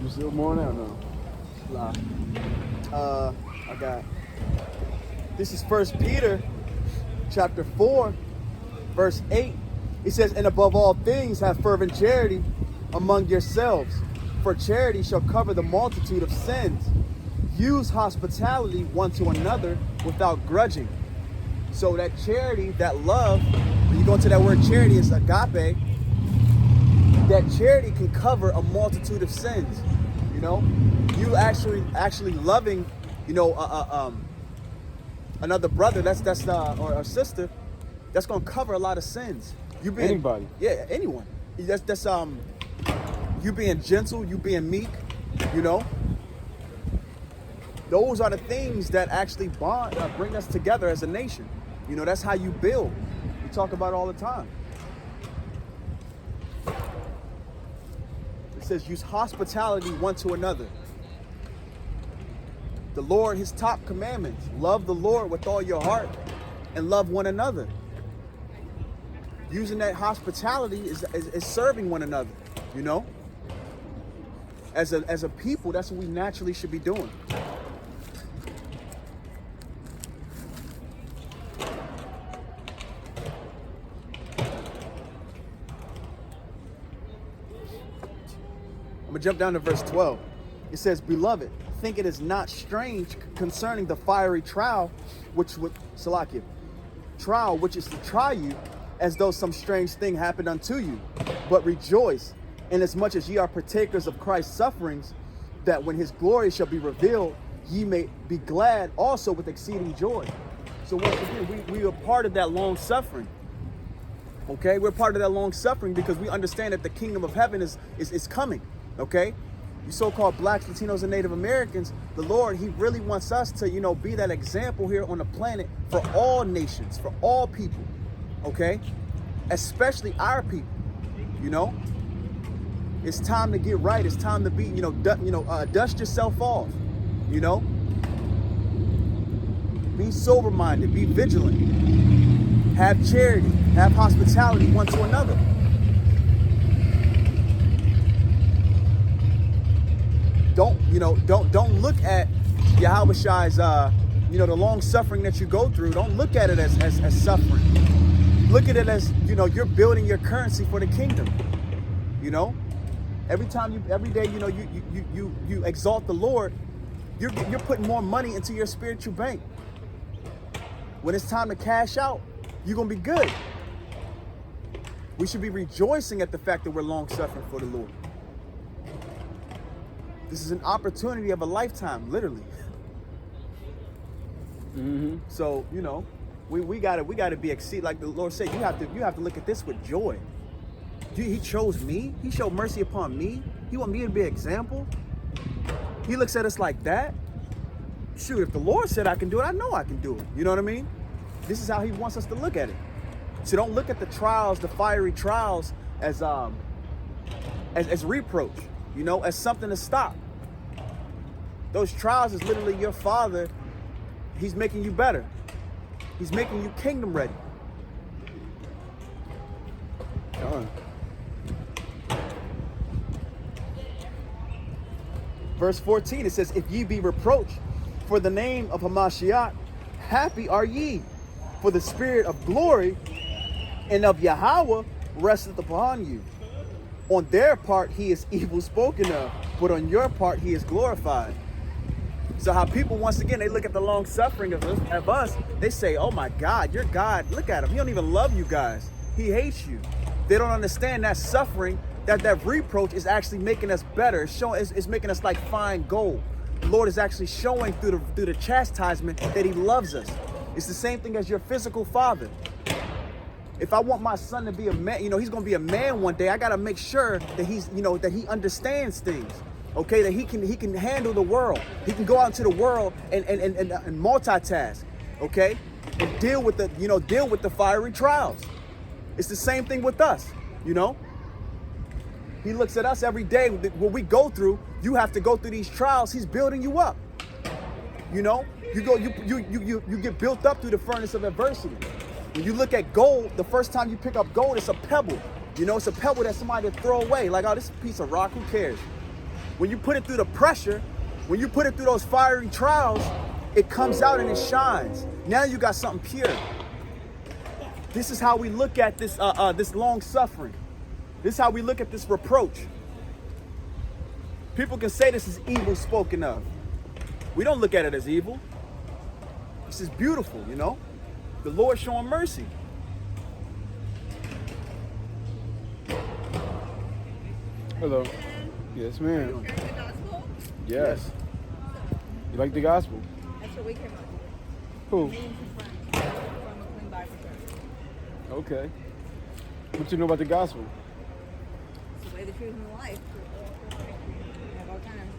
You still more now? No. Nah. I got. This is First Peter, chapter 4, verse 8. It says, "And above all things, have fervent charity among yourselves, for charity shall cover the multitude of sins. Use hospitality one to another without grudging." So that charity, that love, when you go into that word charity, it's agape. That charity can cover a multitude of sins. You know, you actually loving, you know, another brother, or a sister, that's gonna cover a lot of sins. You being Anybody. Yeah, anyone. That's you being gentle, you being meek, you know. Those are the things that actually bring us together as a nation. You know, that's how you build. We talk about it all the time. It says, use hospitality one to another. The Lord, his top commandments, love the Lord with all your heart and love one another. Using that hospitality is serving one another, you know? As a people, that's what we naturally should be doing. I'm gonna jump down to verse 12. It says, "Beloved, think it is not strange concerning the fiery trial, which is to try you, as though some strange thing happened unto you. But rejoice, inasmuch as ye are partakers of Christ's sufferings, that when his glory shall be revealed, ye may be glad also with exceeding joy." So once again, we are part of that long suffering. Okay, we're part of that long suffering because we understand that the kingdom of heaven is coming. Okay, you so-called blacks, Latinos, and Native Americans, the Lord, he really wants us to, you know, be that example here on the planet for all nations, for all people. Okay, especially our people. You know, it's time to get right. It's time to be, you know, dust yourself off. You know, be sober-minded, be vigilant, have charity, have hospitality one to another. Don't look at Yahweh Shai's, the long suffering that you go through. Don't look at it as suffering. Look at it as, you know, you're building your currency for the kingdom. You know, every day, you know, you exalt the Lord, you're putting more money into your spiritual bank. When it's time to cash out, you're gonna be good. We should be rejoicing at the fact that we're long suffering for the Lord. This is an opportunity of a lifetime, literally. Mm-hmm. So, you know, we gotta be exceed, like the Lord said, you have to look at this with joy. He chose me. He showed mercy upon me. He want me to be an example. He looks at us like that. Shoot, if the Lord said I can do it, I know I can do it. You know what I mean? This is how he wants us to look at it. So don't look at the trials, the fiery trials, as reproach. You know, as something to stop. Those trials is literally your Father. He's making you better. He's making you kingdom ready. Done. Verse 14, it says, "If ye be reproached for the name of Hamashiach, happy are ye, for the spirit of glory and of Yahweh resteth upon you. On their part, he is evil spoken of, but on your part, he is glorified." So how people, once again, they look at the long suffering of us, they say, "Oh my God, your God, look at him. He don't even love you guys. He hates you." They don't understand that suffering, that reproach is actually making us better. It's making us like fine gold. The Lord is actually showing through the chastisement that he loves us. It's the same thing as your physical father. If I want my son to be a man, you know, he's going to be a man one day, I got to make sure that he's, you know, that he understands things. Okay, that he can handle the world. He can go out into the world and multitask, okay? And deal with the fiery trials. It's the same thing with us, you know? He looks at us every day. What we go through, you have to go through these trials. He's building you up. You know? You get built up through the furnace of adversity. When you look at gold, the first time you pick up gold, it's a pebble. You know, it's a pebble that somebody would throw away. Like, oh, this is a piece of rock, who cares? when you put it through the pressure, when you put it through those fiery trials, it comes out and it shines. Now you got something pure. This is how we look at this this long suffering. This is how we look at this reproach. People can say this is evil spoken of. We don't look at it as evil. This is beautiful, you know? The Lord showing mercy. Hello. Yes, ma'am. Hearing the gospel? Yes. You like the gospel? That's what we came up with. Who? Me and some friends from McLean Bible Church. Okay. What you know about the gospel? It's the way, the truth, and the life. We have all kinds.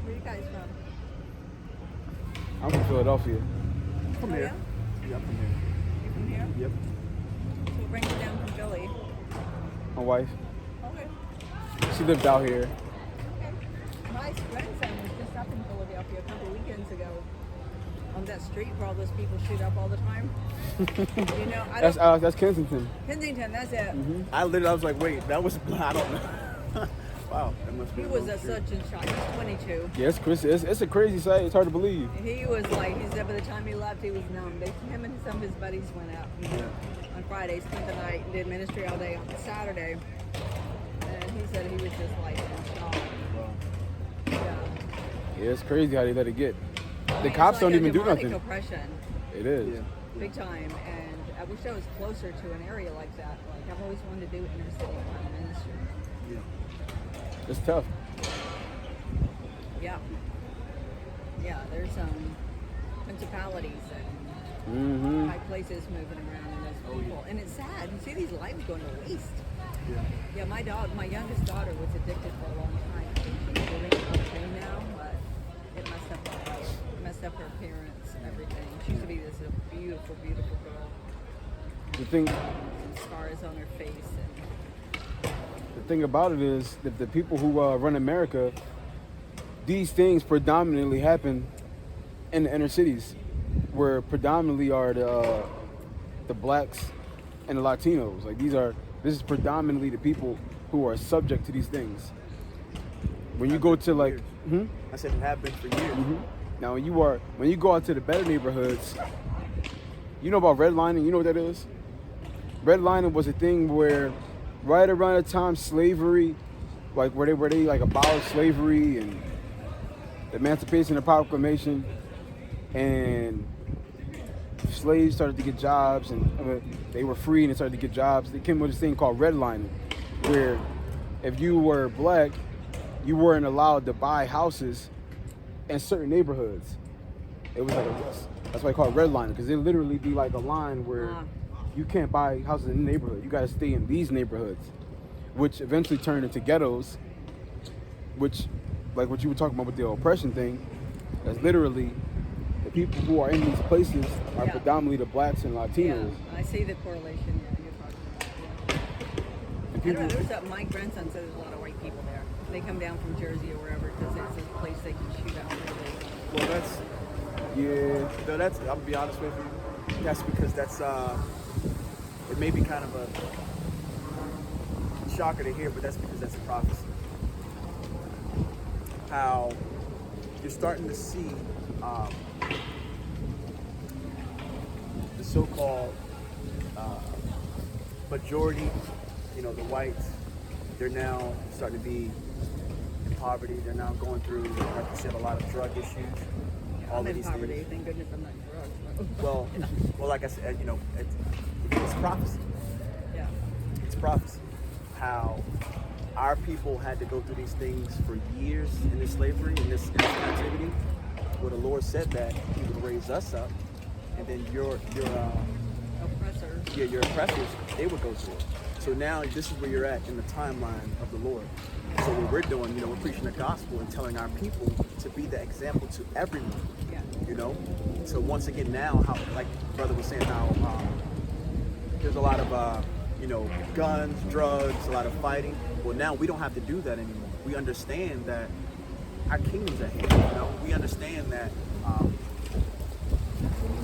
Where are you guys from? I'm from Philadelphia. From Oh, here. yeah? Yeah, I'm from here. You from here? Yep. So what brings you down from Philly? My wife. Okay. She lived out here. Okay. My grandson was just up in Philadelphia a couple weekends ago on that street where all those people shoot up all the time. You know, I don't... That's Kensington. Kensington, that's it. I was like, wait, that was, I don't know. Wow, that must be He a was little such in shock. He's 22. Yeah, it's crazy. It's a crazy sight. It's hard to believe. He was like, he said by the time he left, he was numb. Him and some of his buddies went out on Friday, spent the night, and did ministry all day on Saturday. And he said he was just like in shock. Yeah. Yeah, it's crazy how they let it get. I The mean, cops it's don't like a even do demonic nothing. Oppression, It is. Yeah. big time. And I wish I was closer to an area like that. Like I've always wanted to do inner city kind of ministry. Yeah. It's tough. Yeah. Yeah, there's principalities and Mm-hmm. high places moving around in those people. And it's sad. You see these lives going to waste. Yeah. Yeah, my youngest daughter was addicted for a long time. I think she's living okay now, but it messed up her appearance and everything. She used to be this beautiful, beautiful girl. The thing Some scars on her face. And The thing about it is that the people who run America, these things predominantly happen in the inner cities, where predominantly are the blacks and the Latinos. Like this is predominantly the people who are subject to these things. When you go to like, I said it have been for years. now when you go out to the better neighborhoods, you know about redlining. You know what that is? Redlining was a thing where right around the time slavery, like where they like abolished slavery and the Emancipation and Proclamation, and slaves started to get jobs, and they were free and they started to get jobs. They came with this thing called redlining, where if you were black, you weren't allowed to buy houses in certain neighborhoods. It was like that's why they call it redlining, because it literally be like a line where you can't buy houses in the neighborhood. You got to stay in these neighborhoods, which eventually turned into ghettos, which, like what you were talking about with the oppression thing, that's literally the people who are in these places are Yeah. predominantly the blacks and Latinos. yeah, I see the correlation. Yeah, you're talking about. And I don't people, know. My grandson said there's a lot of white people there. They come down from Jersey or wherever because it's a place they can shoot out. Well, that's, yeah, no, that's, I'll be honest with you. That's because that's, it may be kind of a shocker to hear, but that's because that's a prophecy. How you're starting to see the so-called majority, you know, the whites, they're now starting to be in poverty. They're now going through, like you said, a lot of drug issues. All I'm of in these poverty. things. Thank goodness I'm not in drugs. Well, like I said, you know, it's prophecy. Yeah. It's prophecy. How our people had to go through these things for years in this slavery, in this captivity. Where the Lord said that He would raise us up, and then your oppressors, they would go through it. So now this is where you're at in the timeline of the Lord. So what we're doing, you know, we're preaching the gospel and telling our people to be the example to everyone. Yeah. You know, so once again now, how, like brother was saying, how there's a lot of you know, guns, drugs, a lot of fighting. Well, now we don't have to do that anymore. We understand that our kingdom's at hand. You know, we understand that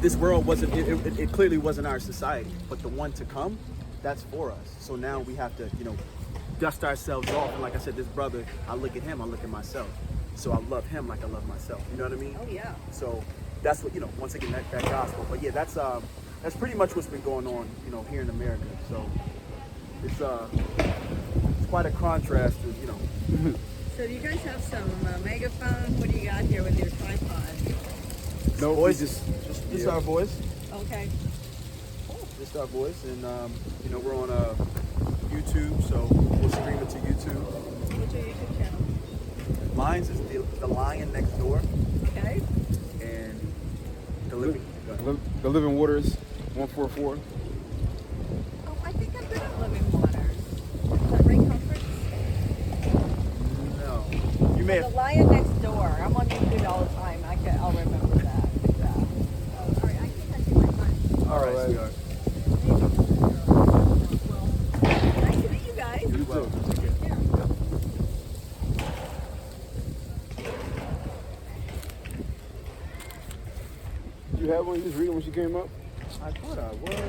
this world wasn't. It clearly wasn't our society, but the one to come, that's for us. So now we have to, you know, dust ourselves off. And like I said, this brother, I look at him, I look at myself. So I love him like I love myself. You know what I mean? Oh yeah. So that's what, once again, that gospel. But yeah, that's pretty much what's been going on, here in America. So it's quite a contrast to, So do you guys have some megaphone? What do you got here with your tripod? No, voice, we just yeah. our voice. Okay. Just our voice. And, we're on YouTube, so we'll stream it to YouTube. What's your YouTube channel? Mine's is the Lion Next Door. Okay. And the Living. The Living Waters 144. Oh, I think I've been at Living Waters. Is that Ray Comforts? No. You may The have. Lion Next Door. I'm on YouTube all the time. I'll remember that. Yeah. Oh, sorry. I think I see my time. All right, All right. sweetheart. Nice to meet you guys. You Well, too. take care. Yeah. Did you have one? You just read it when she came up? I thought I was.